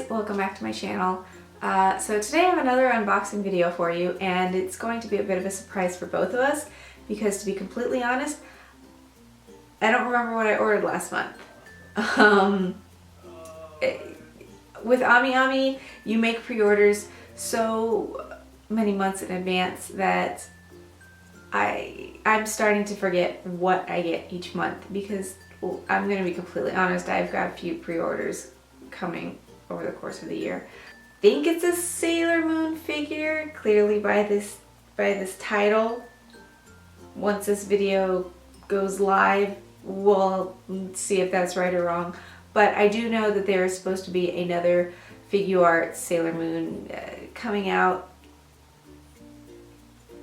welcome back to my channel. So today I have another unboxing video for you, and it's going to be a bit of a surprise for both of us because, to be completely honest, I don't remember what I ordered last month. With AmiAmi, you make pre-orders so many months in advance that I'm starting to forget what I get each month because, well, I'm going to be completely honest, I've got a few pre-orders coming over the course of the year. I think it's a Sailor Moon figure, clearly by this title. Once this video goes live, we'll see if that's right or wrong. But I do know that there is supposed to be another Figuarts Sailor Moon coming out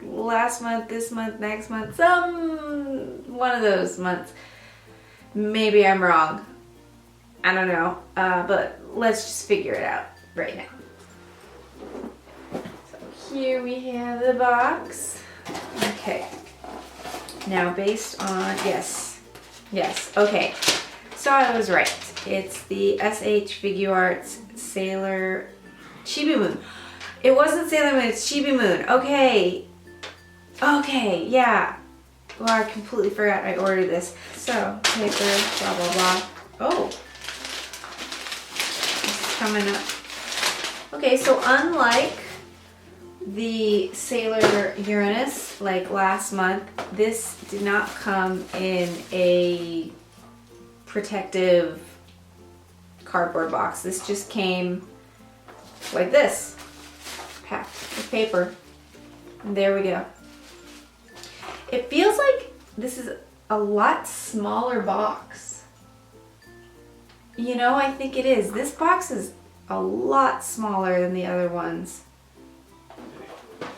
last month, this month, next month, one of those months. Maybe I'm wrong. I don't know, but let's just figure it out right now. So here we have the box. Okay. Now based on, yes, okay. So I was right. It's the S.H.Figuarts Sailor Chibi Moon. It wasn't Sailor Moon, it's Chibi Moon. Okay, yeah. Well, I completely forgot I ordered this. So, paper, blah, blah, blah. Oh. This is coming up. Okay, so unlike the Sailor Uranus, like last month, this did not come in a protective cardboard box. This just came like this, packed with paper. And there we go. It feels like this is a lot smaller box. You know, I think it is. This box is a lot smaller than the other ones.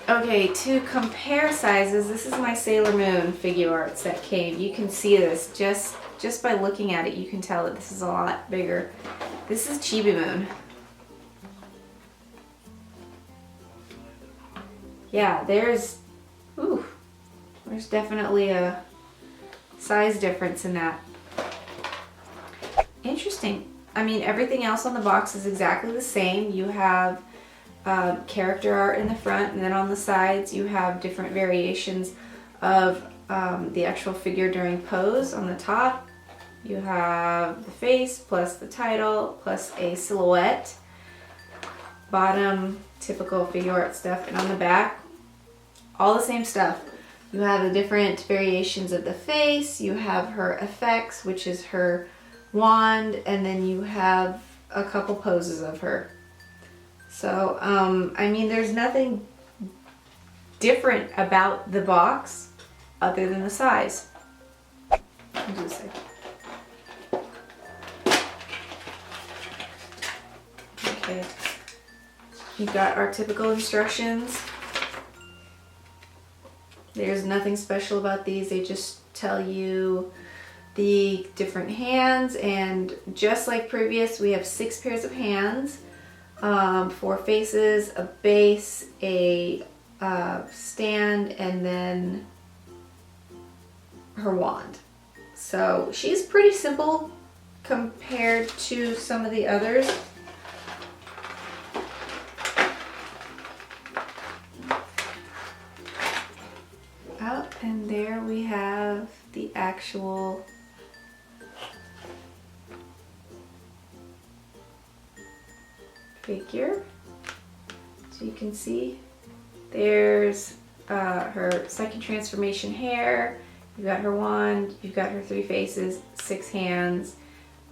Okay, to compare sizes, this is my Sailor Moon Figuarts that came. You can see this just by looking at it. You can tell that this is a lot bigger. This is Chibi Moon. Yeah, there's definitely a size difference in that. Interesting. I mean, everything else on the box is exactly the same. You have character art in the front, and then on the sides you have different variations of the actual figure during pose. On the top you have the face plus the title plus a silhouette. Bottom, typical Figuarts stuff, and on the back all the same stuff. You have the different variations of the face, you have her effects, which is her wand, and then you have a couple poses of her. So, I mean, there's nothing different about the box other than the size. Just a second. Okay. You've got our typical instructions. There's nothing special about these. They just tell you the different hands, and just like previous, we have 6 pairs of hands, 4 faces, a base, a stand, and then her wand. So she's pretty simple compared to some of the others. And there we have the actual figure. So you can see there's her second transformation hair, you've got her wand, you've got her 3 faces, 6 hands.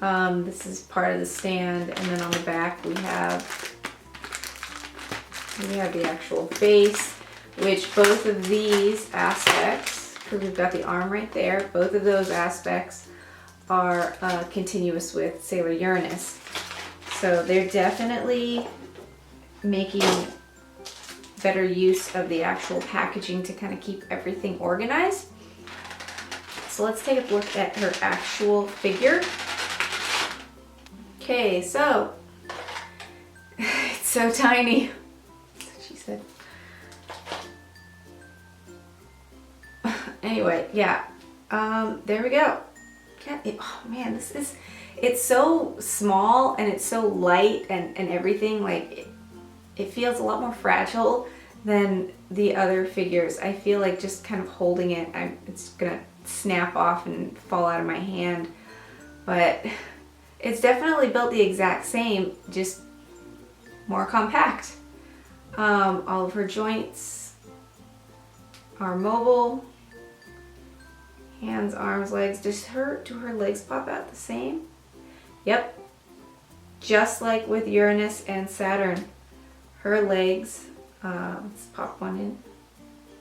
This is part of the stand, and then on the back we have the actual face, which both of these aspects, because we've got the arm right there, both of those aspects are continuous with Sailor Uranus. So they're definitely making better use of the actual packaging to kind of keep everything organized. So let's take a look at her actual figure. Okay, so it's so tiny. That's what she said. Anyway, yeah, there we go. oh man, it's so small and it's so light and everything. Like it feels a lot more fragile than the other figures. I feel like just kind of holding it, it's gonna snap off and fall out of my hand. But it's definitely built the exact same, just more compact. All of her joints are mobile. Hands, arms, legs. Do her legs pop out the same? Yep. Just like with Uranus and Saturn. Her legs, let's pop one in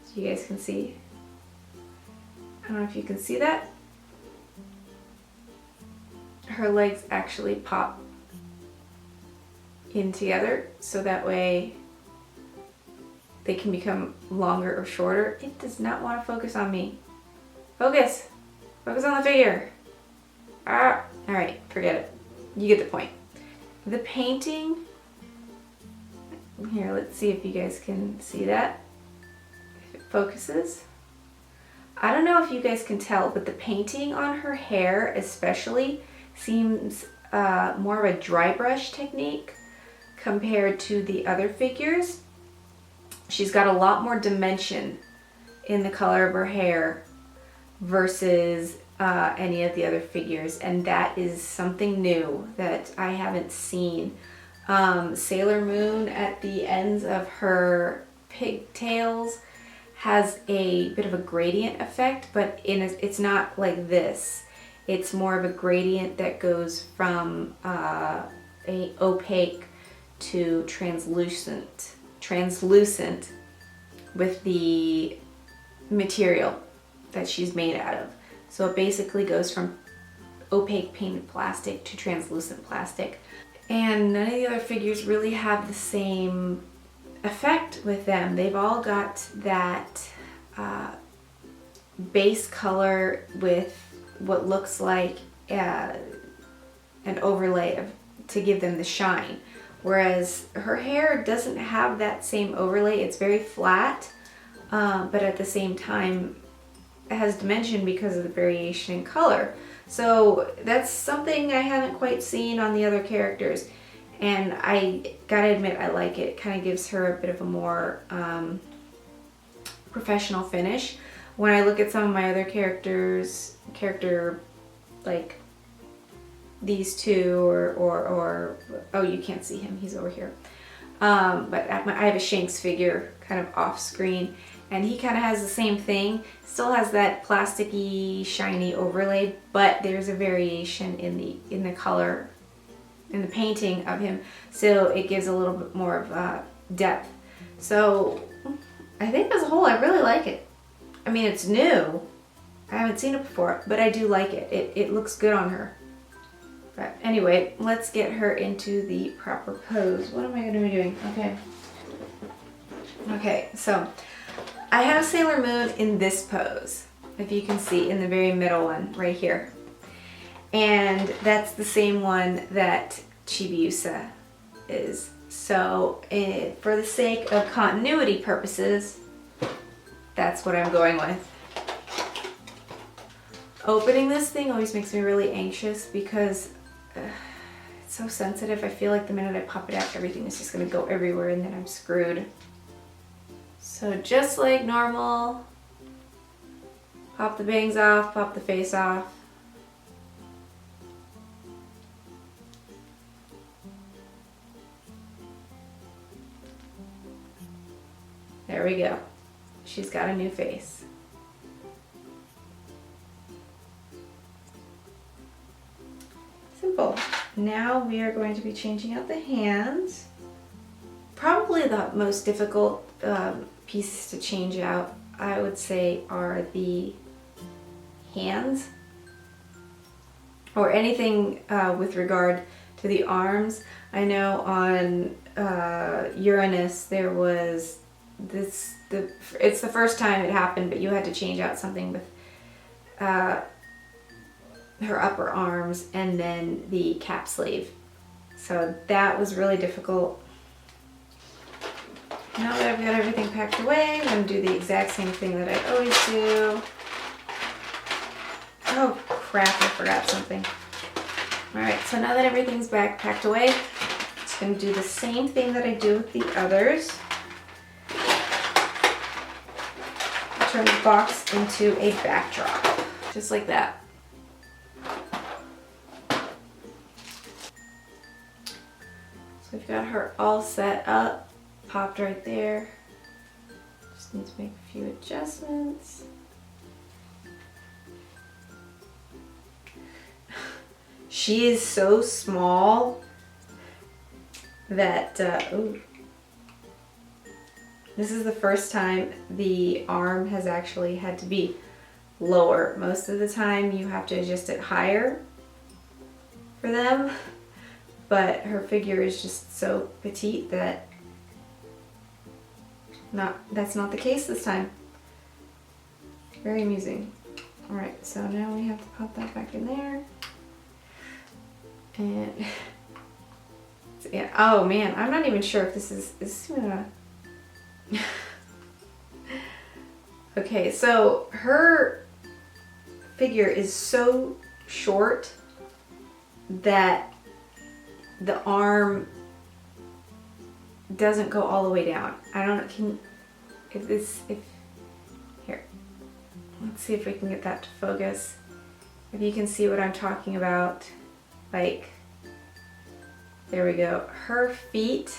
so you guys can see. I don't know if you can see that. Her legs actually pop in together so that way they can become longer or shorter. It does not want to focus on me. Focus! Focus on the figure! Ah! Alright, forget it. You get the point. The painting, here, let's see if you guys can see that. If it focuses. I don't know if you guys can tell, but the painting on her hair especially seems more of a dry brush technique compared to the other figures. She's got a lot more dimension in the color of her hair versus any of the other figures, and that is something new that I haven't seen. Sailor Moon at the ends of her pigtails has a bit of a gradient effect, but it's not like this. It's more of a gradient that goes from a opaque to translucent with the material that she's made out of. So it basically goes from opaque painted plastic to translucent plastic. And none of the other figures really have the same effect with them. They've all got that base color with what looks like an overlay to give them the shine. Whereas her hair doesn't have that same overlay. It's very flat, but at the same time it has dimension because of the variation in color. So that's something I haven't quite seen on the other characters, and I gotta admit I like it. It kind of gives her a bit of a more professional finish. When I look at some of my other characters, like these two, or oh, you can't see him, he's over here. But I have a Shanks figure kind of off screen, and he kind of has the same thing. Still has that plasticky, shiny overlay, but there's a variation in the color, in the painting of him, so it gives a little bit more of depth. So I think as a whole, I really like it. I mean, it's new. I haven't seen it before, but I do like it. It looks good on her. But anyway, let's get her into the proper pose. What am I going to be doing? Okay, so I have Sailor Moon in this pose, if you can see, in the very middle one right here. And that's the same one that Chibi is. So for the sake of continuity purposes, that's what I'm going with. Opening this thing always makes me really anxious because it's so sensitive. I feel like the minute I pop it out, everything is just going to go everywhere and then I'm screwed. So just like normal, pop the bangs off, pop the face off. There we go. She's got a new face. Simple. Now we are going to be changing out the hands. Probably the most difficult pieces to change out, I would say, are the hands, or anything with regard to the arms. I know on Uranus there was this, it's the first time it happened, but you had to change out something with her upper arms and then the cap sleeve. So that was really difficult. Now that I've got everything packed away, I'm going to do the exact same thing that I always do. Oh crap, I forgot something. Alright, so now that everything's packed away, I'm just going to do the same thing that I do with the others. Turn the box into a backdrop, just like that. So we've got her all set up, popped right there. Just need to make a few adjustments. She is so small that, ooh. This is the first time the arm has actually had to be lower. Most of the time you have to adjust it higher for them, but her figure is just so petite that that's not the case this time. Very amusing. Alright, so now we have to pop that back in there. And yeah, oh man, I'm not even sure if this is gonna okay, so her figure is so short that the arm doesn't go all the way down. I don't know, here, let's see if we can get that to focus. If you can see what I'm talking about, like, there we go. Her feet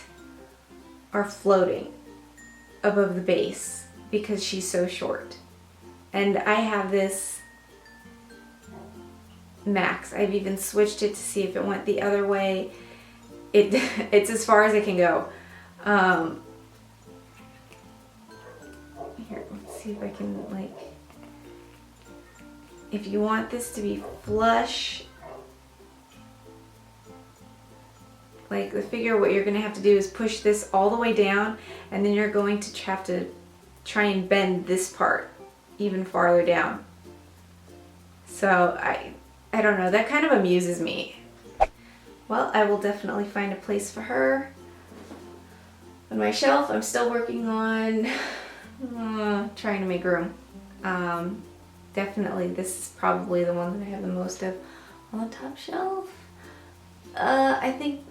are floating above the base because she's so short. And I have this max. I've even switched it to see if it went the other way. It's as far as it can go. Here, let's see if I can, like, if you want this to be flush, like the figure, what you're going to have to do is push this all the way down, and then you're going to have to try and bend this part even farther down. So I don't know, that kind of amuses me. Well, I will definitely find a place for her on my shelf. I'm still working on trying to make room. Definitely this is probably the one that I have the most of on the top shelf. I think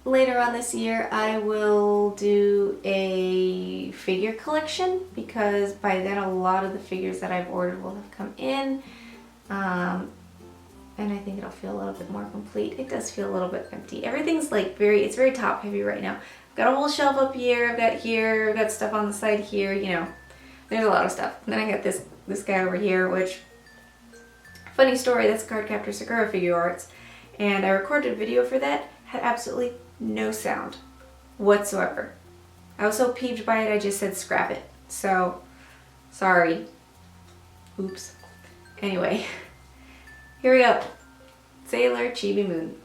later on this year I will do a figure collection, because by then a lot of the figures that I've ordered will have come in, and I think it'll feel a little bit more complete. It does feel a little bit empty. Everything's like it's very top heavy right now. I've got a whole shelf up here, I've got stuff on the side here, you know, there's a lot of stuff. And then I got this guy over here, which, funny story, that's Cardcaptor Sakura Figuarts, and I recorded a video for that, had absolutely no sound whatsoever. I was so peeved by it, I just said scrap it. So, sorry. Oops. Anyway, here we go. Sailor Chibi Moon.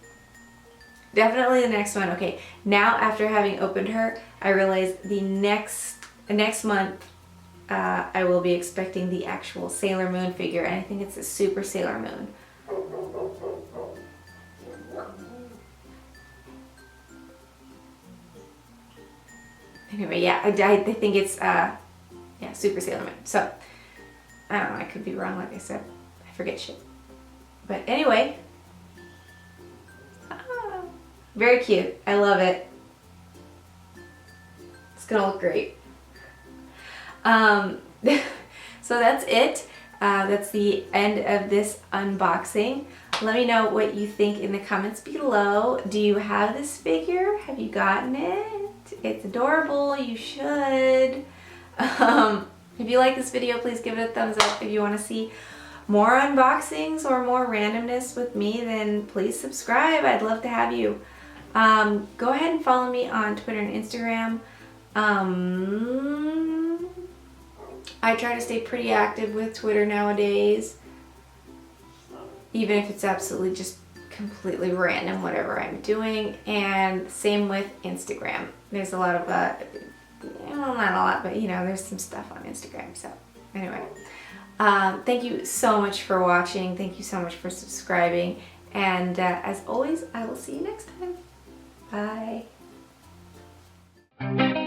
Definitely the next one. Okay, now after having opened her, I realize the next month I will be expecting the actual Sailor Moon figure, and I think it's a Super Sailor Moon. Anyway, yeah, I think it's, yeah, Super Sailor Moon. So, I don't know, I could be wrong, like I said. I forget shit. But anyway, very cute. I love it. It's gonna look great. So that's it. That's the end of this unboxing. Let me know what you think in the comments below. Do you have this figure? Have you gotten it? It's adorable. You should. If you like this video, please give it a thumbs up. If you want to see more unboxings or more randomness with me, then please subscribe. I'd love to have you. Go ahead and follow me on Twitter and Instagram. I try to stay pretty active with Twitter nowadays, even if it's absolutely just completely random whatever I'm doing, and same with Instagram. There's a lot of, well, not a lot, but you know, there's some stuff on Instagram. So anyway, thank you so much for watching. Thank you so much for subscribing. And as always, I will see you next time. Bye.